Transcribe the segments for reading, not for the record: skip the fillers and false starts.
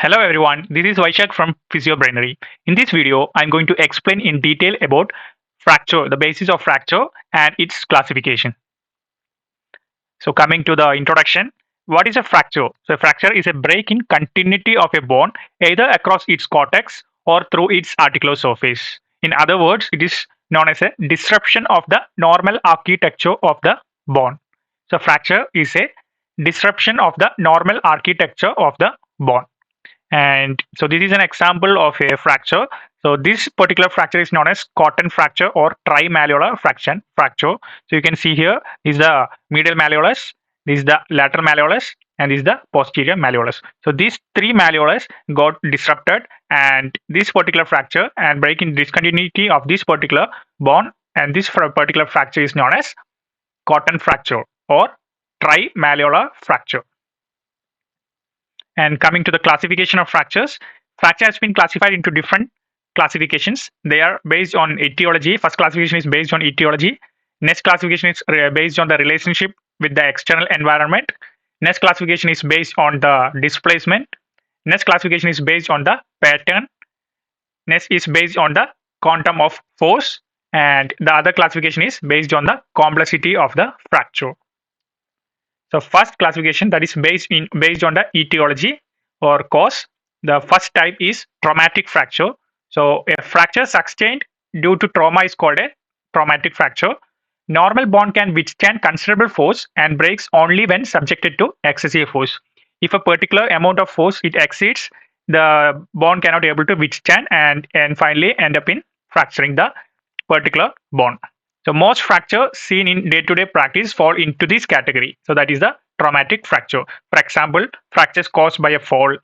Hello everyone, this is Vaishak from Physiobrainary. In this video, I'm going to explain in detail about fracture, the basis of fracture and its classification. So coming to the introduction, what is a fracture? So a fracture is a break in continuity of a bone either across its cortex or through its articular surface. In other words, it is known as a disruption of the normal architecture of the bone. So fracture is a disruption of the normal architecture of the bone. And so this is an example of a fracture. So this particular fracture is known as cotton fracture or trimalleolar fracture. So you can see here is the medial malleolus, this is the lateral malleolus, and this is the posterior malleolus. So these three malleolus got disrupted, and this particular fracture and break in discontinuity of this particular bone, and this particular fracture is known as cotton fracture or trimalleolar fracture. And coming to the classification of fractures, fracture has been classified into different classifications. They are based on etiology. First classification is based on etiology. Next classification is based on the relationship with the external environment. Next classification is based on the displacement. Next classification is based on the pattern. Next is based on the quantum of force. And the other classification is based on the complexity of the fracture. So first classification, that is based on the etiology or cause. The first type is traumatic fracture. So a fracture sustained due to trauma is called a traumatic fracture. Normal bone can withstand considerable force and breaks only when subjected to excessive force. If a particular amount of force it exceeds, the bone cannot be able to withstand and finally end up in fracturing the particular bone. So most fracture seen in day-to-day practice fall into this category. So that is the traumatic fracture. For example, fractures caused by a fall,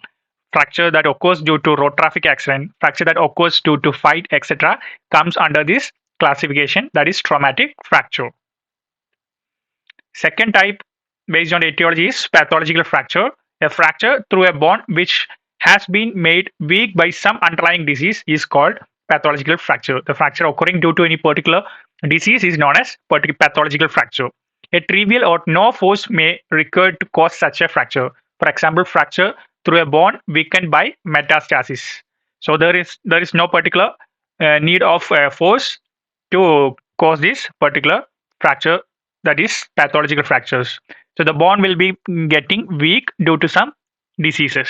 fracture that occurs due to road traffic accident, fracture that occurs due to fight, etc. comes under this classification, that is traumatic fracture. Second type based on etiology is pathological fracture. A fracture through a bone which has been made weak by some underlying disease is called pathological fracture. The fracture occurring due to any particular disease is known as pathological fracture. A trivial or no force may recur to cause such a fracture. For example, fracture through a bone weakened by metastasis. So there is no particular need of force to cause this particular fracture, that is pathological fractures. So the bone will be getting weak due to some diseases.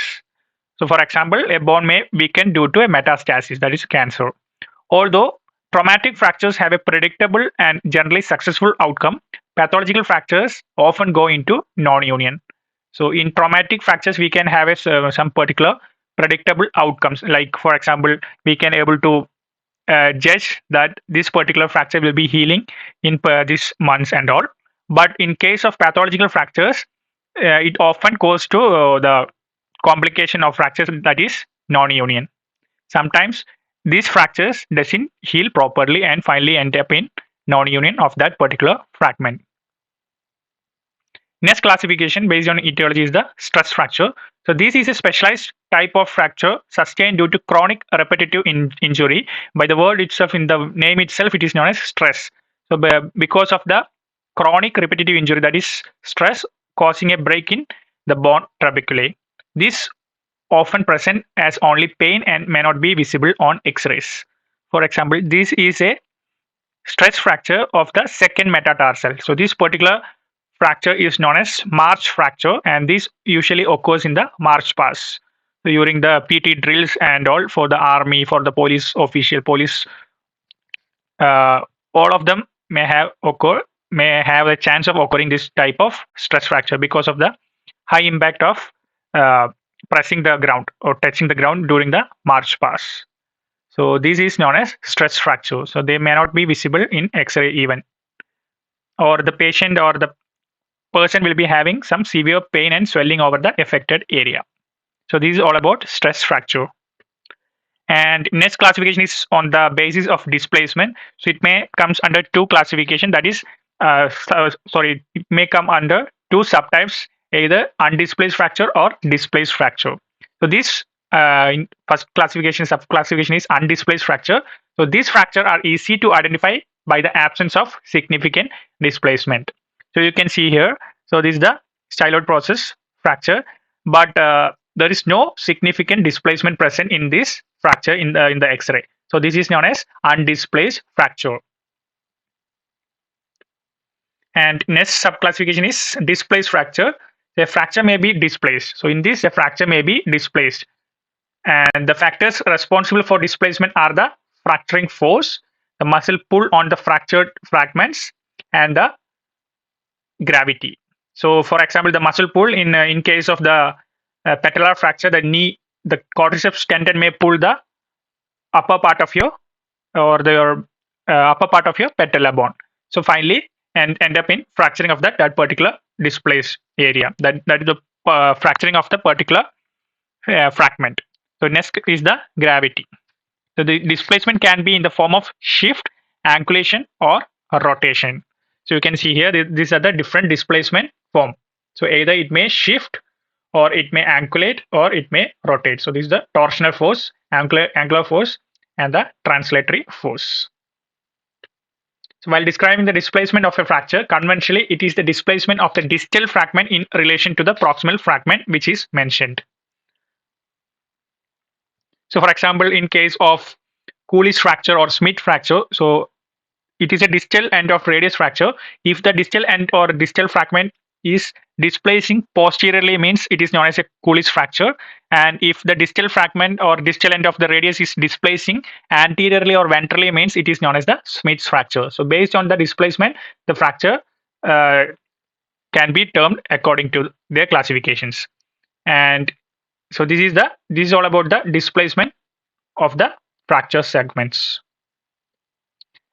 So for example, a bone may weaken due to a metastasis, that is cancer. Although traumatic fractures have a predictable and generally successful outcome, pathological fractures often go into non-union. So in traumatic fractures, we can have some particular predictable outcomes. Like for example, we can able to judge that this particular fracture will be healing in this months and all. But in case of pathological fractures, it often goes to the complication of fractures, that is non-union. Sometimes these fractures doesn't heal properly and finally end up in non-union of that particular fragment. Next classification based on etiology is the stress fracture. So this is a specialized type of fracture sustained due to chronic repetitive injury. By the word itself, in the name itself, it is known as stress. So because of the chronic repetitive injury, that is stress causing a break in the bone trabeculae. This often present as only pain and may not be visible on X-rays. For example, this is a stress fracture of the second metatarsal. So this particular fracture is known as march fracture, and this usually occurs in the march pass. So during the PT drills and all for the army, for the police police, all of them may have a chance of occurring this type of stress fracture because of the high impact of pressing the ground or touching the ground during the march pass. So this is known as stress fracture. So they may not be visible in X-ray even, or the patient or the person will be having some severe pain and swelling over the affected area. So this is all about stress fracture. And next classification is on the basis of displacement. So it may comes under two classification, that is it may come under two subtypes, either undisplaced fracture or displaced fracture. So this first classification, subclassification is undisplaced fracture. So these fractures are easy to identify by the absence of significant displacement. So you can see here, so this is the styloid process fracture, but there is no significant displacement present in this fracture in the X-ray. So this is known as undisplaced fracture. And next subclassification is displaced fracture. The fracture may be displaced. So in this, the fracture may be displaced. And the factors responsible for displacement are the fracturing force, the muscle pull on the fractured fragments, and the gravity. So, for example, the muscle pull in case of the patellar fracture, the quadriceps tendon may pull the upper part of your upper part of your patella bone. So finally, and end up in fracturing of that particular displaced area. That is the fracturing of the particular fragment. So next is the gravity. So the displacement can be in the form of shift, angulation, or rotation. So you can see here these are the different displacement form. So either it may shift, or it may angulate, or it may rotate. So this is the torsional force, angular force, and the translatory force. So while describing the displacement of a fracture, conventionally it is the displacement of the distal fragment in relation to the proximal fragment which is mentioned. So for example, in case of Cooley's fracture or Smith fracture, so it is a distal end of radius fracture. If the distal end or distal fragment is displacing posteriorly, means it is known as a Cooley's fracture. And if the distal fragment or distal end of the radius is displacing anteriorly or ventrally, means it is known as the Smith's fracture. So based on the displacement, the fracture can be termed according to their classifications. And so this is all about the displacement of the fracture segments.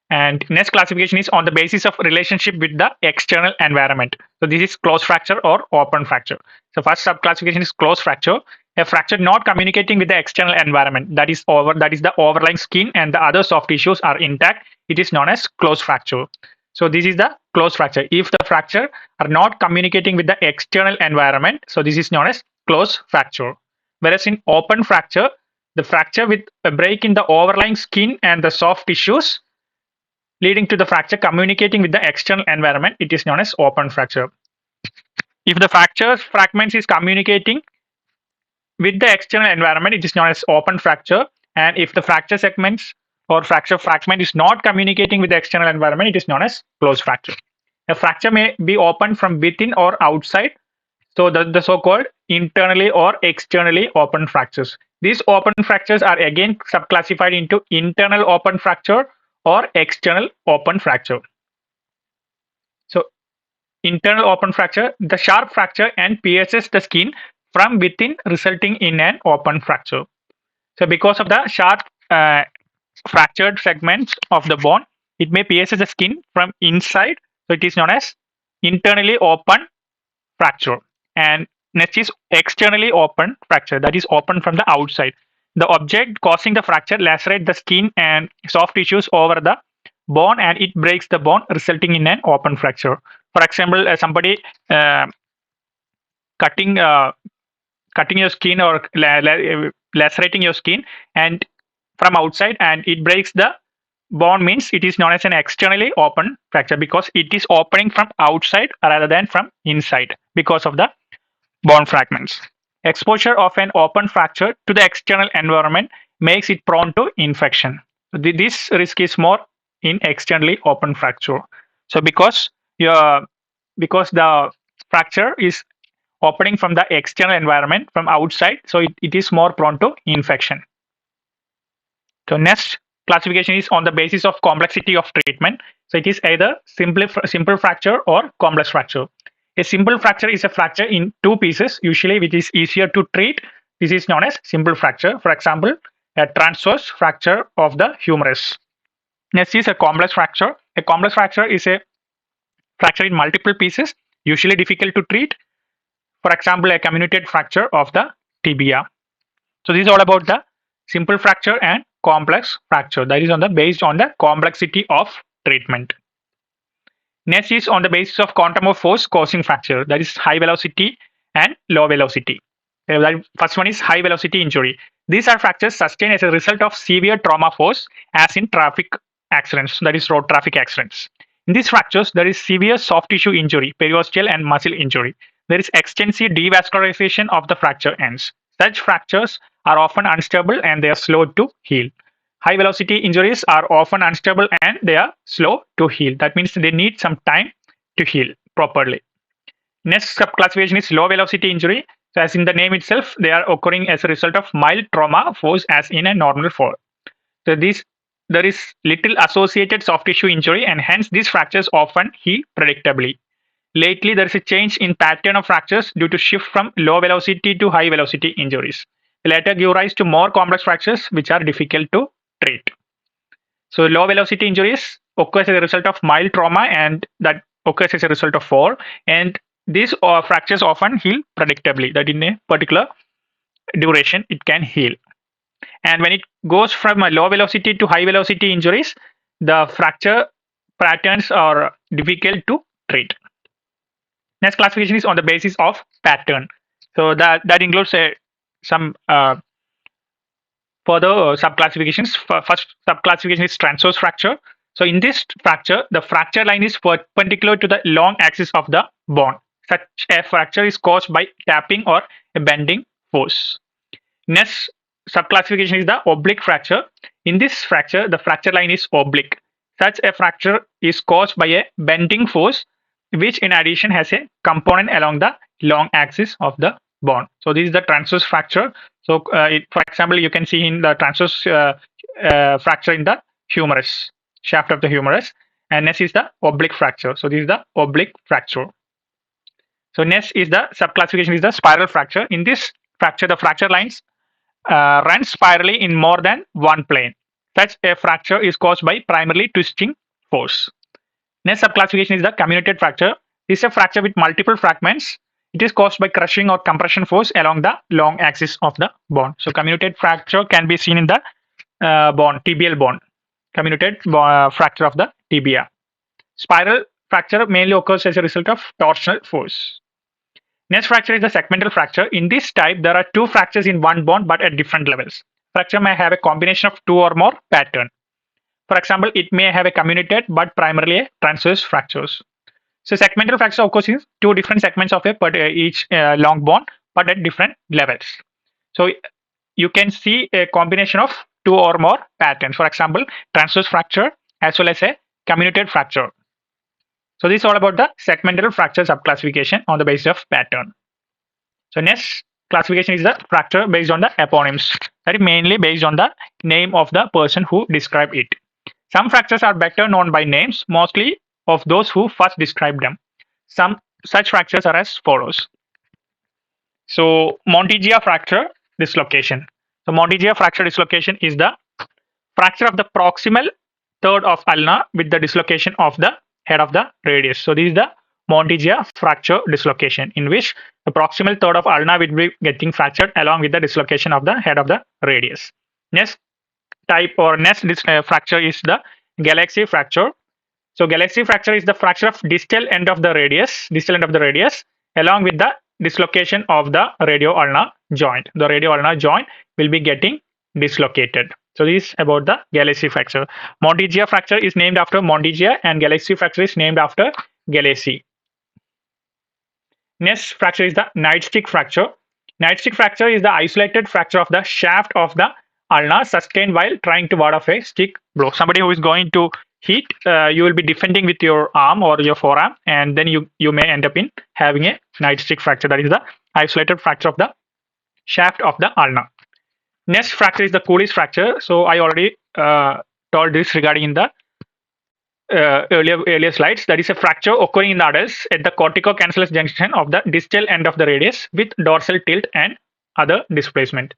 And next classification is on the basis of relationship with the external environment. So this is closed fracture or open fracture. So first subclassification is closed fracture. A fracture not communicating with the external environment, that is the overlying skin and the other soft tissues are intact. It is known as closed fracture. So this is the closed fracture. If the fracture are not communicating with the external environment, so this is known as closed fracture. Whereas in open fracture, the fracture with a break in the overlying skin and the soft tissues leading to the fracture communicating with the external environment, it is known as open fracture. If the fracture fragments is communicating with the external environment, it is known as open fracture. And if the fracture segments or fracture fragment is not communicating with the external environment, it is known as closed fracture. A fracture may be open from within or outside. So the so-called internally or externally open fractures. These open fractures are again subclassified into internal open fracture or external open fracture. So internal open fracture, the sharp fracture and pierces the skin from within, resulting in an open fracture. So because of the sharp fractured segments of the bone, it may pierce the skin from inside. So it is known as internally open fracture. And next is externally open fracture, that is open from the outside. The object causing the fracture lacerates the skin and soft tissues over the bone, and it breaks the bone, resulting in an open fracture. For example, somebody cutting your skin or lacerating your skin and from outside, and it breaks the bone, means it is known as an externally open fracture because it is opening from outside rather than from inside because of the bone fragments. Exposure of an open fracture to the external environment makes it prone to infection. This risk is more in externally open fracture. So because the fracture is opening from the external environment from outside, so it is more prone to infection. So next classification is on the basis of complexity of treatment. So it is either simple fracture or complex fracture. A simple fracture is a fracture in two pieces, usually which is easier to treat. This is known as simple fracture. For example, a transverse fracture of the humerus. Next is a complex fracture. A complex fracture is a fracture in multiple pieces, usually difficult to treat. For example, a comminuted fracture of the tibia. So this is all about the simple fracture and complex fracture. That is based on the complexity of treatment. Next is on the basis of quantum of force causing fracture, that is high velocity and low velocity. First one is high velocity injury. These are fractures sustained as a result of severe trauma force, as in traffic accidents, that is road traffic accidents. In these fractures, there is severe soft tissue injury, periosteal and muscle injury. There is extensive devascularization of the fracture ends. Such fractures are often unstable and they are slow to heal. High velocity injuries are often unstable and they are slow to heal. That means they need some time to heal properly. Next subclassification is low velocity injury. So, as in the name itself, they are occurring as a result of mild trauma force as in a normal fall. So, there is little associated soft tissue injury and hence these fractures often heal predictably. Lately, there is a change in pattern of fractures due to shift from low velocity to high velocity injuries. They later give rise to more complex fractures which are difficult to treat. So low velocity injuries occurs as a result of mild trauma and that occurs as a result of fall, and these fractures often heal predictably, that in a particular duration it can heal. And when it goes from a low velocity to high velocity injuries, the fracture patterns are difficult to treat. Next classification is on the basis of pattern. So that includes some further subclassifications. First subclassification is transverse fracture. So in this fracture, the fracture line is perpendicular to the long axis of the bone. Such a fracture is caused by tapping or a bending force. Next subclassification is the oblique fracture. In this fracture, the fracture line is oblique. Such a fracture is caused by a bending force, which in addition has a component along the long axis of the bone. So this is the transverse fracture. So for example, you can see in the transverse fracture in the humerus, shaft of the humerus, and next is the oblique fracture. So this is the oblique fracture. So next is the subclassification is the spiral fracture. In this fracture, the fracture lines run spirally in more than one plane. Such a fracture is caused by primarily twisting force. Next subclassification is the comminuted fracture. This is a fracture with multiple fragments. It is caused by crushing or compression force along the long axis of the bone. So comminuted fracture can be seen in the bone, tibial bone. Comminuted fracture of the tibia. Spiral fracture mainly occurs as a result of torsional force. Next fracture is the segmental fracture. In this type, there are two fractures in one bone but at different levels. Fracture may have a combination of two or more patterns. For example, it may have a comminuted but primarily a transverse fractures. So segmental fracture occurs in two different segments of each long bone but at different levels. So you can see a combination of two or more patterns. For example, transverse fracture as well as a comminuted fracture. So this is all about the segmental fracture subclassification on the basis of pattern. So next classification is the fracture based on the eponyms. That is mainly based on the name of the person who described it. Some fractures are better known by names, mostly of those who first described them. Some such fractures are as follows. So Monteggia fracture dislocation. So Monteggia fracture dislocation is the fracture of the proximal third of ulna with the dislocation of the head of the radius. So this is the Monteggia fracture dislocation, in which the proximal third of ulna will be getting fractured along with the dislocation of the head of the radius. Next type or next fracture is the galaxy fracture. So galaxy fracture is the fracture of distal end of the radius, along with the dislocation of the radioulnar joint. The radioulnar joint will be getting dislocated. So this is about the galaxy fracture. Monteggia fracture is named after Monteggia and galaxy fracture is named after Galaxy. Next fracture is the nightstick fracture. Nightstick fracture is the isolated fracture of the shaft of the ulna sustained while trying to ward off a stick blow. Somebody who is going to hit, you will be defending with your arm or your forearm, and then you may end up in having a nightstick fracture. That is the isolated fracture of the shaft of the ulna. Next fracture is the Cooley's fracture. So I already told this regarding in the earlier slides. That is a fracture occurring in the adults at the corticocancellous junction of the distal end of the radius with dorsal tilt and other displacement.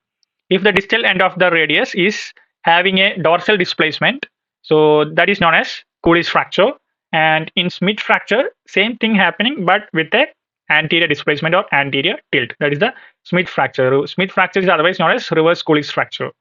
If the distal end of the radius is having a dorsal displacement, so that is known as Cooley's fracture. And in Smith fracture, same thing happening but with a anterior displacement or anterior tilt. That is the Smith fracture. Smith fracture is otherwise known as reverse Cooley's fracture.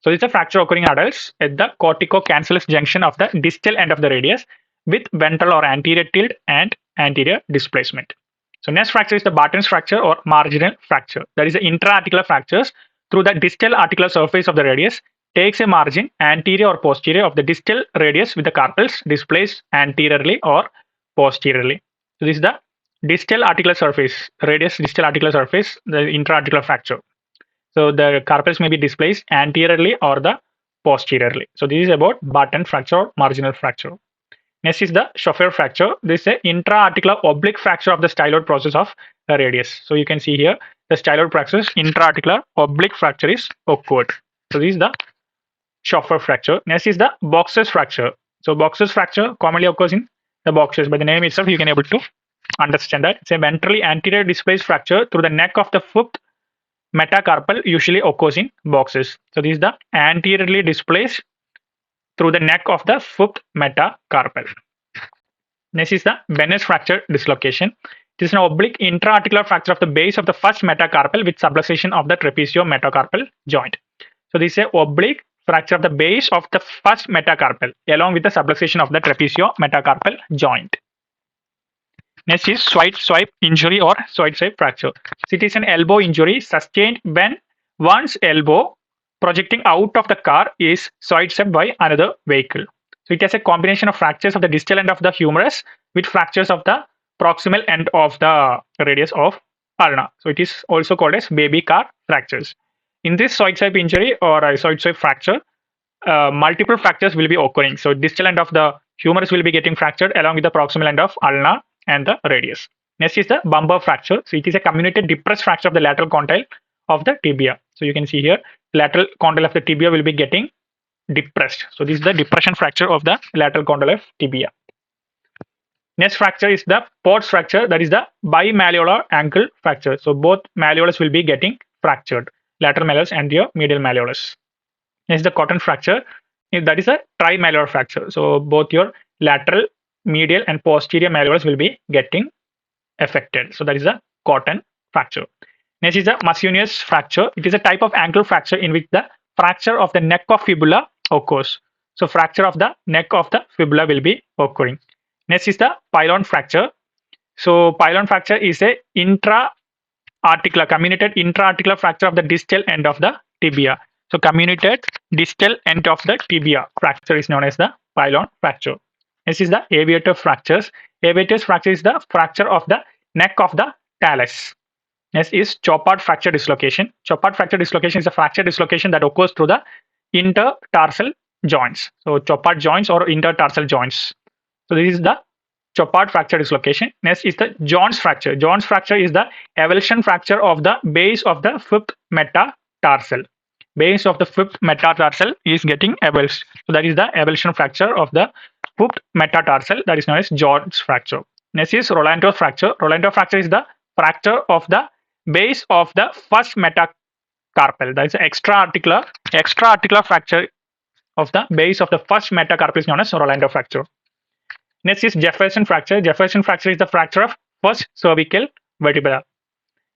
So it's a fracture occurring in adults at the corticocancellous junction of the distal end of the radius with ventral or anterior tilt and anterior displacement. So next fracture is the Barton's fracture or marginal fracture. That is the intra-articular fractures through the distal articular surface of the radius takes a margin anterior or posterior of the distal radius with the carpals displaced anteriorly or posteriorly. So this is the distal articular surface, radius distal articular surface, the intra-articular fracture. So the carpels may be displaced anteriorly or the posteriorly. So this is about button fracture or marginal fracture. Next is the Schoffer fracture. This is an intra-articular oblique fracture of the styloid process of the radius. So you can see here the styloid process intra-articular oblique fracture is occurred. So this is the Schoffer fracture. Next is the Boxer's fracture. So Boxer's fracture commonly occurs in the boxers. By the name itself, you can able to understand that it's a ventrally anterior displaced fracture through the neck of the fifth metacarpal, usually occurs in boxers. So this is the anteriorly displaced through the neck of the fifth metacarpal. Next is the Bennett's fracture dislocation. It is an oblique intra-articular fracture of the base of the first metacarpal with subluxation of the trapeziometacarpal joint. So this is an oblique fracture of the base of the first metacarpal along with the subluxation of the trapeziometacarpal joint. Next is swipe injury or swipe fracture. So it is an elbow injury sustained when one's elbow projecting out of the car is sidestepped by another vehicle. So it has a combination of fractures of the distal end of the humerus with fractures of the proximal end of the radius of ulna. So it is also called as baby car fractures. In this sidestep injury or a sidestep fracture, multiple fractures will be occurring. So distal end of the humerus will be getting fractured along with the proximal end of ulna and the radius. Next is the bumper fracture. So it is a comminuted depressed fracture of the lateral condyle of the tibia. So you can see here lateral condyle of the tibia will be getting depressed. So this is the depression fracture of the lateral condyle of tibia. Next fracture is the Pott's fracture, that is the bimalleolar ankle fracture. So both malleolus will be getting fractured, lateral malleolus and your medial malleolus. Next, the cotton fracture, that is a trimalleolar fracture. So both your lateral, medial and posterior malleolus will be getting affected. So that is a cotton fracture. Next is the Massonier's fracture. It is a type of ankle fracture in which the fracture of the neck of fibula occurs. So fracture of the neck of the fibula will be occurring. Next is the pylon fracture. So pylon fracture is a comminuted intra-articular fracture of the distal end of the tibia. So comminuted distal end of the tibia fracture is known as the pylon fracture. This is the aviator fractures. Aviator's fracture is the fracture of the neck of the talus. Next is Chopard fracture dislocation. Chopard fracture dislocation is a fracture dislocation that occurs through the intertarsal joints. So Chopard joints or intertarsal joints. So this is the Chopard fracture dislocation. Next is the Jones fracture. Jones fracture is the avulsion fracture of the base of the fifth metatarsal. Base of the fifth metatarsal is getting avulsed. So that is the avulsion fracture of the fifth metatarsal, that is known as Jones fracture. Next is Rolando fracture. Rolando fracture is the fracture of the base of the first metacarpal. That is extra-articular fracture of the base of the first metacarpal is known as Rolando fracture. Next is Jefferson fracture. Jefferson fracture is the fracture of first cervical vertebra.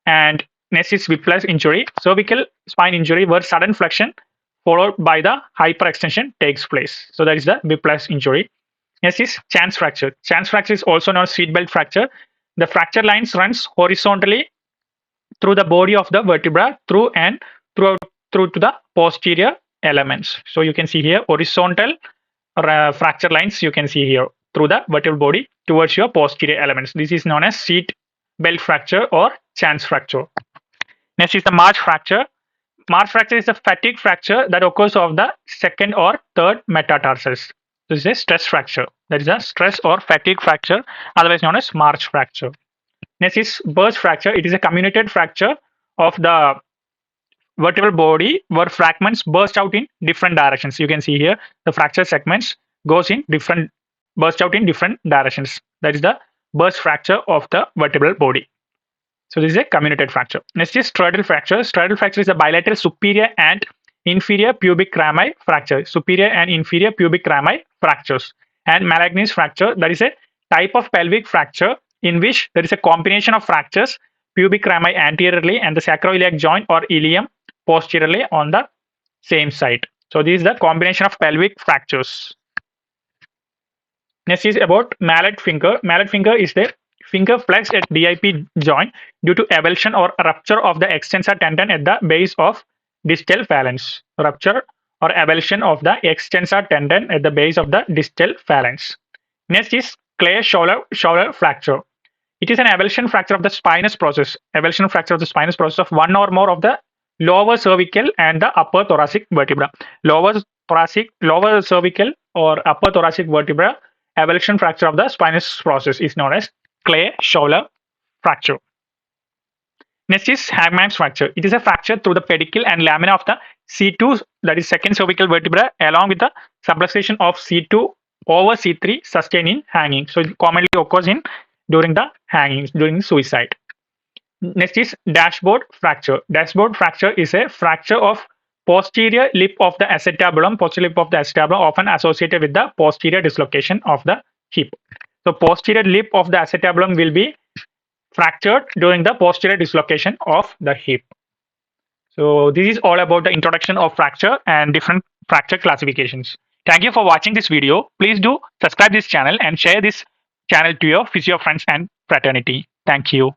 And next is whiplash injury. Cervical spine injury where sudden flexion followed by the hyperextension takes place. So that is the whiplash injury. Next is chance fracture. Chance fracture is also known as seatbelt fracture. The fracture lines runs horizontally through the body of the vertebra through to the posterior elements. So you can see here horizontal fracture lines you can see here through the vertebral body towards your posterior elements. This is known as seat belt fracture or chance fracture. Next is the March fracture. March fracture is the fatigue fracture that occurs of the second or third metatarsals. This is a stress fracture. That is a stress or fatigue fracture, otherwise known as March fracture. Next is burst fracture. It is a comminuted fracture of the vertebral body where fragments burst out in different directions. You can see here the fracture segments burst out in different directions. That is the burst fracture of the vertebral body. So this is a comminuted fracture. Next is straddle fracture. Straddle fracture is a bilateral superior and inferior pubic rami fracture. Superior and inferior pubic rami fractures. And Malagny's fracture, that is a type of pelvic fracture in which there is a combination of fractures, pubic rami anteriorly and the sacroiliac joint or ilium posteriorly on the same side. So this is the combination of pelvic fractures. Next is about mallet finger. Mallet finger is the finger flexed at DIP joint due to avulsion or rupture of the extensor tendon at the base of distal phalanx. Rupture or avulsion of the extensor tendon at the base of the distal phalanx. Next is Clay-Scholler fracture. It is an avulsion fracture of the spinous process. Avulsion fracture of the spinous process of one or more of the lower cervical and the upper thoracic vertebra. Lower cervical or upper thoracic vertebra avulsion fracture of the spinous process is known as clay shoulder fracture. Next is hangman's fracture. It is a fracture through the pedicle and lamina of the C2, that is second cervical vertebra, along with the subluxation of C2 over C3 sustaining hanging. So it commonly occurs in during the hangings, during suicide. Next is dashboard fracture. Dashboard fracture is a fracture of posterior lip of the acetabulum, often associated with the posterior dislocation of the hip. So posterior lip of the acetabulum will be fractured during the posterior dislocation of the hip. So this is all about the introduction of fracture and different fracture classifications. Thank you for watching this video. Please do subscribe this channel and share this channel to your physio friends and fraternity. Thank you.